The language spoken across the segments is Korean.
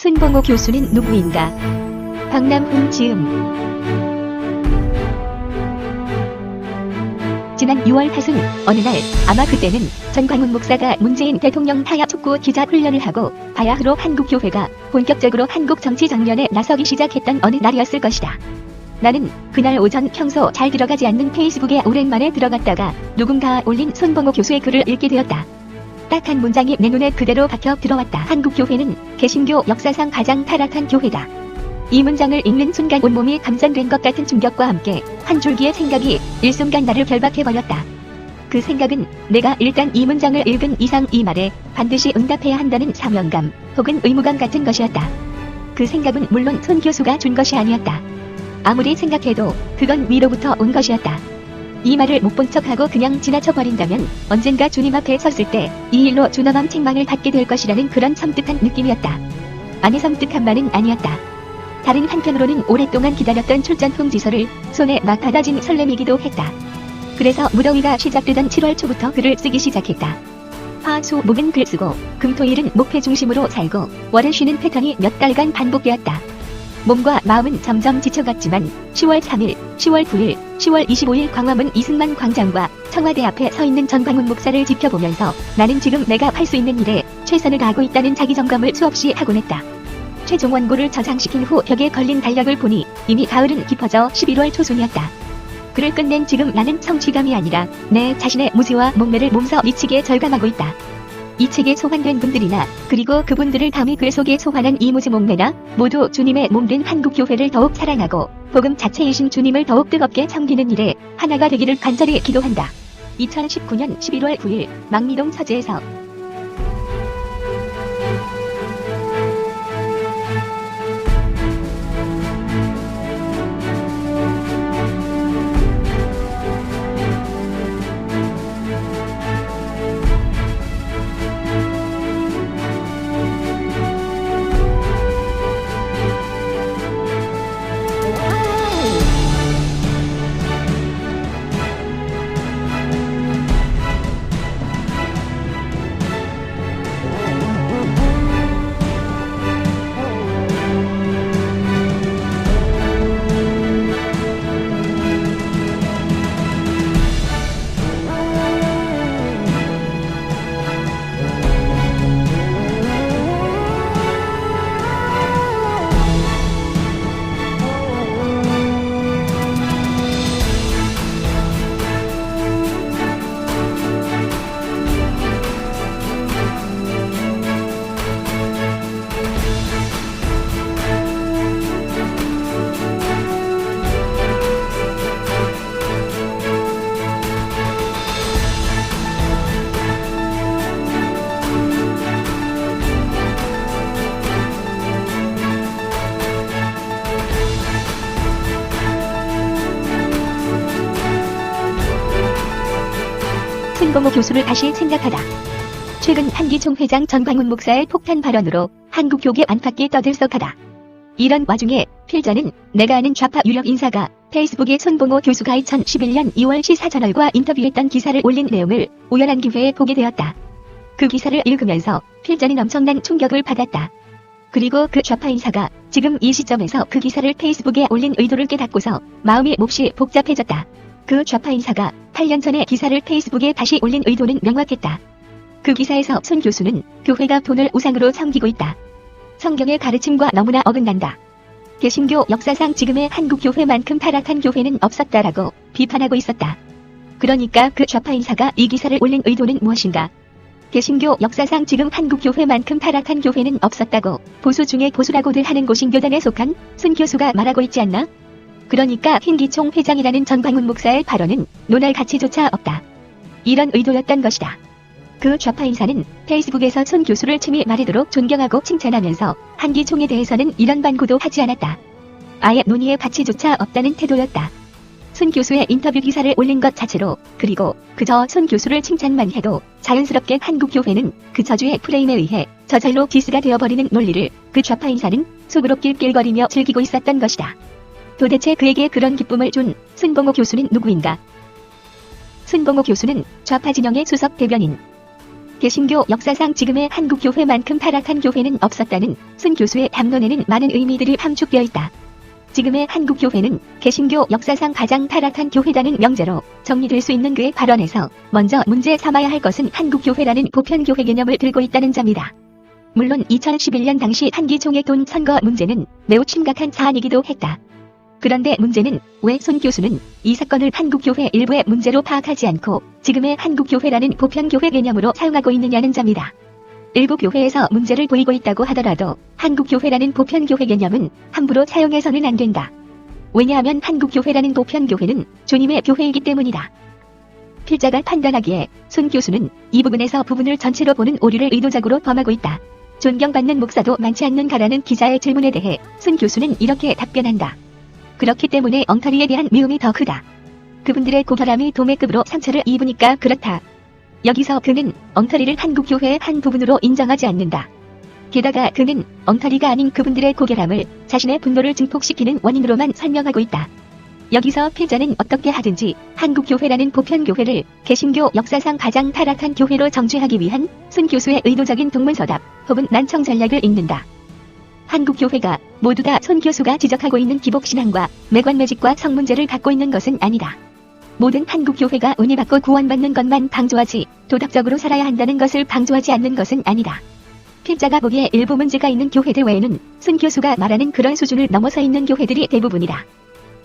손봉호 교수는 누구인가? 박남훈 지음. 지난 6월 하순 어느 날, 아마 그때는 전광훈 목사가 문재인 대통령 타협 촉구 기자 훈련을 하고 바야흐로 한국교회가 본격적으로 한국 정치 정연에 나서기 시작했던 어느 날이었을 것이다. 나는 그날 오전 평소 잘 들어가지 않는 페이스북에 오랜만에 들어갔다가 누군가 올린 손봉호 교수의 글을 읽게 되었다. 딱 한 문장이 내 눈에 그대로 박혀 들어왔다. 한국교회는 개신교 역사상 가장 타락한 교회다. 이 문장을 읽는 순간 온몸이 감전된 것 같은 충격과 함께 한 줄기의 생각이 일순간 나를 결박해버렸다. 그 생각은 내가 일단 이 문장을 읽은 이상 이 말에 반드시 응답해야 한다는 사명감 혹은 의무감 같은 것이었다. 그 생각은 물론 손 교수가 준 것이 아니었다. 아무리 생각해도 그건 위로부터 온 것이었다. 이 말을 못 본 척하고 그냥 지나쳐버린다면 언젠가 주님 앞에 섰을 때 이 일로 준엄한 책망을 받게 될 것이라는 그런 섬뜩한 느낌이었다. 아니, 섬뜩한만은 아니었다. 다른 한편으로는 오랫동안 기다렸던 출전 통지서를 손에 막 받아진 설렘이기도 했다. 그래서 무더위가 시작되던 7월 초부터 글을 쓰기 시작했다. 화, 수, 목은 글 쓰고 금, 토, 일은 목표 중심으로 살고 월은 쉬는 패턴이 몇 달간 반복되었다. 몸과 마음은 점점 지쳐갔지만 10월 3일, 10월 9일, 10월 25일 광화문 이승만 광장과 청와대 앞에 서 있는 전광훈 목사를 지켜보면서 나는 지금 내가 할 수 있는 일에 최선을 다하고 있다는 자기점검을 수없이 하곤 했다. 최종 원고를 저장시킨 후 벽에 걸린 달력을 보니 이미 가을은 깊어져 11월 초순이었다. 글을 끝낸 지금 나는 성취감이 아니라 내 자신의 무지와 목매를 몸소 미치게 절감하고 있다. 이 책에 소환된 분들이나 그리고 그분들을 담이 글 속에 소환한 이 무지 목매나 모두 주님의 몸된 한국교회를 더욱 사랑하고 복음 자체이신 주님을 더욱 뜨겁게 섬기는 일에 하나가 되기를 간절히 기도한다. 2019년 11월 9일 망미동 서재에서. 손봉호 교수를 다시 생각하다. 최근 한기총 회장 전광훈 목사의 폭탄 발언으로 한국교계 안팎이 떠들썩하다. 이런 와중에 필자는 내가 아는 좌파 유력 인사가 페이스북에 손봉호 교수가 2011년 2월 시사저널과 인터뷰했던 기사를 올린 내용을 우연한 기회에 보게 되었다. 그 기사를 읽으면서 필자는 엄청난 충격을 받았다. 그리고 그 좌파 인사가 지금 이 시점에서 그 기사를 페이스북에 올린 의도를 깨닫고서 마음이 몹시 복잡해졌다. 그 좌파 인사가 8년 전에 기사를 페이스북에 다시 올린 의도는 명확했다. 그 기사에서 손 교수는 교회가 돈을 우상으로 섬기고 있다. 성경의 가르침과 너무나 어긋난다. 개신교 역사상 지금의 한국교회만큼 타락한 교회는 없었다라고 비판하고 있었다. 그러니까 그 좌파 인사가 이 기사를 올린 의도는 무엇인가? 개신교 역사상 지금 한국교회만큼 타락한 교회는 없었다고 보수 중에 보수라고들 하는 고신교단에 속한 손 교수가 말하고 있지 않나? 그러니까 흰기총 회장이라는 전광훈 목사의 발언은 논할 가치조차 없다. 이런 의도였던 것이다. 그 좌파 인사는 페이스북에서 손 교수를 침이 마르도록 존경하고 칭찬하면서 한기총에 대해서는 이런 반구도 하지 않았다. 아예 논의의 가치조차 없다는 태도였다. 손 교수의 인터뷰 기사를 올린 것 자체로, 그리고 그저 손 교수를 칭찬만 해도 자연스럽게 한국교회는 그 저주의 프레임에 의해 저절로 디스가 되어버리는 논리를 그 좌파 인사는 속으로 낄낄거리며 즐기고 있었던 것이다. 도대체 그에게 그런 기쁨을 준 손봉호 교수는 누구인가? 손봉호 교수는 좌파 진영의 수석 대변인. 개신교 역사상 지금의 한국교회만큼 타락한 교회는 없었다는 순 교수의 담론에는 많은 의미들이 함축되어 있다. 지금의 한국교회는 개신교 역사상 가장 타락한 교회라는 명제로 정리될 수 있는 그의 발언에서 먼저 문제 삼아야 할 것은 한국교회라는 보편교회 개념을 들고 있다는 점이다. 물론 2011년 당시 한기 총회돈 선거 문제는 매우 심각한 사안이기도 했다. 그런데 문제는 왜 손 교수는 이 사건을 한국교회 일부의 문제로 파악하지 않고 지금의 한국교회라는 보편교회 개념으로 사용하고 있느냐는 점이다. 일부 교회에서 문제를 보이고 있다고 하더라도 한국교회라는 보편교회 개념은 함부로 사용해서는 안 된다. 왜냐하면 한국교회라는 보편교회는 주님의 교회이기 때문이다. 필자가 판단하기에 손 교수는 이 부분에서 부분을 전체로 보는 오류를 의도적으로 범하고 있다. 존경받는 목사도 많지 않는가라는 기자의 질문에 대해 손 교수는 이렇게 답변한다. 그렇기 때문에 엉터리에 대한 미움이 더 크다. 그분들의 고결함이 도매급으로 상처를 입으니까 그렇다. 여기서 그는 엉터리를 한국교회의 한 부분으로 인정하지 않는다. 게다가 그는 엉터리가 아닌 그분들의 고결함을 자신의 분노를 증폭시키는 원인으로만 설명하고 있다. 여기서 필자는 어떻게 하든지 한국교회라는 보편교회를 개신교 역사상 가장 타락한 교회로 정죄하기 위한 손 교수의 의도적인 동문서답 혹은 난청 전략을 읽는다. 한국교회가 모두 다 손 교수가 지적하고 있는 기복신앙과 매관매직과 성문제를 갖고 있는 것은 아니다. 모든 한국교회가 은혜받고 구원받는 것만 강조하지 도덕적으로 살아야 한다는 것을 강조하지 않는 것은 아니다. 필자가 보기에 일부 문제가 있는 교회들 외에는 손 교수가 말하는 그런 수준을 넘어서 있는 교회들이 대부분이다.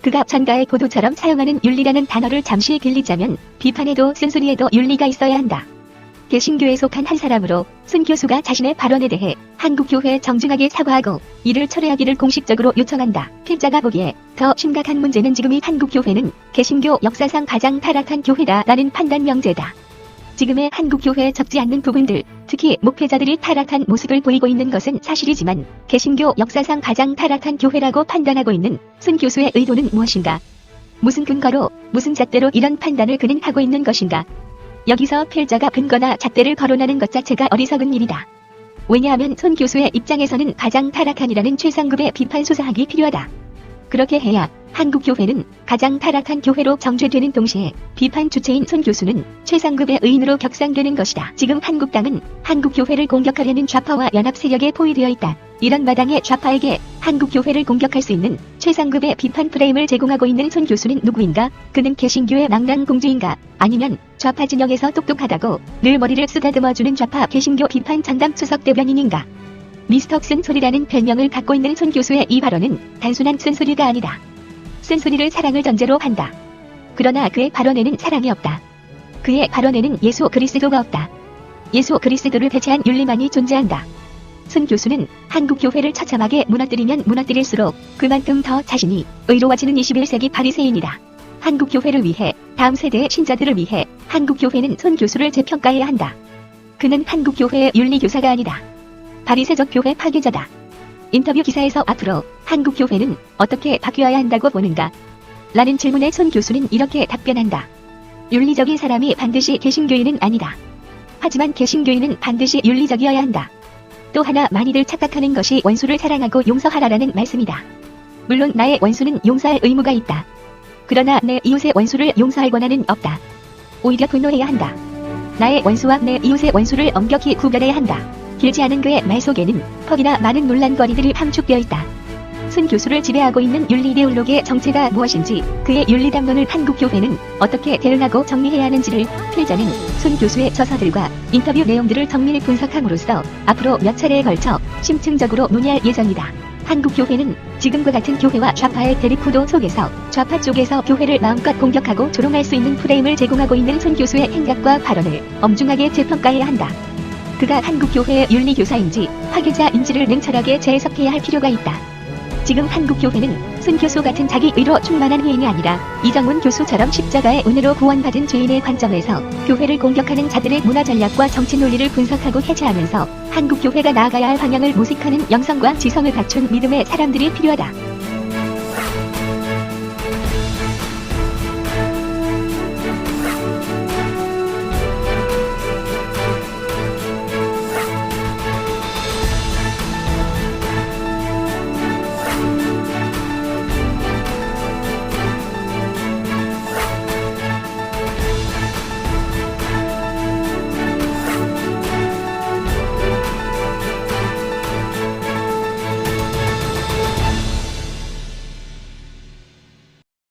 그가 전가의 보도처럼 사용하는 윤리라는 단어를 잠시 빌리자면 비판에도 쓴소리에도 윤리가 있어야 한다. 개신교에 속한 한 사람으로 손 교수가 자신의 발언에 대해 한국교회에 정중하게 사과하고 이를 철회하기를 공식적으로 요청한다. 필자가 보기에 더 심각한 문제는 지금의 한국교회는 개신교 역사상 가장 타락한 교회다라는 판단 명제다. 지금의 한국교회에 적지 않는 부분들, 특히 목회자들이 타락한 모습을 보이고 있는 것은 사실이지만 개신교 역사상 가장 타락한 교회라고 판단하고 있는 손 교수의 의도는 무엇인가? 무슨 근거로, 무슨 잣대로 이런 판단을 그는 하고 있는 것인가? 여기서 필자가 근거나 잣대를 거론하는 것 자체가 어리석은 일이다. 왜냐하면 손 교수의 입장에서는 가장 타락한이라는 최상급의 비판 수사학이 필요하다. 그렇게 해야 한국교회는 가장 타락한 교회로 정죄되는 동시에 비판 주체인 손 교수는 최상급의 의인으로 격상되는 것이다. 지금 한국당은 한국교회를 공격하려는 좌파와 연합 세력에 포위되어 있다. 이런 마당의 좌파에게 한국교회를 공격할 수 있는 최상급의 비판 프레임을 제공하고 있는 손 교수는 누구인가? 그는 개신교의 망랑공주인가? 아니면 좌파 진영에서 똑똑하다고 늘 머리를 쓰다듬어주는 좌파 개신교 비판 전담 수석 대변인인가? 미스터 쓴소리라는 별명을 갖고 있는 손 교수의 이 발언은 단순한 쓴소리가 아니다. 쓴소리를 사랑을 전제로 한다. 그러나 그의 발언에는 사랑이 없다. 그의 발언에는 예수 그리스도가 없다. 예수 그리스도를 대체한 윤리만이 존재한다. 손 교수는 한국교회를 처참하게 무너뜨리면 무너뜨릴수록 그만큼 더 자신이 의로워지는 21세기 바리새인이다. 한국교회를 위해, 다음 세대의 신자들을 위해 한국교회는 손 교수를 재평가해야 한다. 그는 한국교회의 윤리교사가 아니다. 바리새적 교회 파괴자다. 인터뷰 기사에서 앞으로 한국교회는 어떻게 바뀌어야 한다고 보는가? 라는 질문에 손 교수는 이렇게 답변한다. 윤리적인 사람이 반드시 개신교인은 아니다. 하지만 개신교인은 반드시 윤리적이어야 한다. 또 하나 많이들 착각하는 것이 원수를 사랑하고 용서하라라는 말씀이다. 물론 나의 원수는 용서할 의무가 있다. 그러나 내 이웃의 원수를 용서할 권한은 없다. 오히려 분노해야 한다. 나의 원수와 내 이웃의 원수를 엄격히 구별해야 한다. 길지 않은 그의 말 속에는 퍽이나 많은 논란거리들이 함축되어 있다. 손 교수를 지배하고 있는 윤리 이데올로기의 정체가 무엇인지, 그의 윤리 담론을 한국교회는 어떻게 대응하고 정리해야 하는지를 필자는 손 교수의 저서들과 인터뷰 내용들을 정밀 분석함으로써 앞으로 몇 차례에 걸쳐 심층적으로 논의할 예정이다. 한국교회는 지금과 같은 교회와 좌파의 대립구도 속에서 좌파 쪽에서 교회를 마음껏 공격하고 조롱할 수 있는 프레임을 제공하고 있는 손 교수의 행각과 발언을 엄중하게 재평가해야 한다. 그가 한국교회의 윤리교사인지 파괴자인지를 냉철하게 재해석해야 할 필요가 있다. 지금 한국교회는 손 교수 같은 자기 의로 충만한 회인이 아니라 이정훈 교수처럼 십자가의 은혜로 구원받은 죄인의 관점에서 교회를 공격하는 자들의 문화 전략과 정치 논리를 분석하고 해체하면서 한국교회가 나아가야 할 방향을 모색하는 영성과 지성을 갖춘 믿음의 사람들이 필요하다.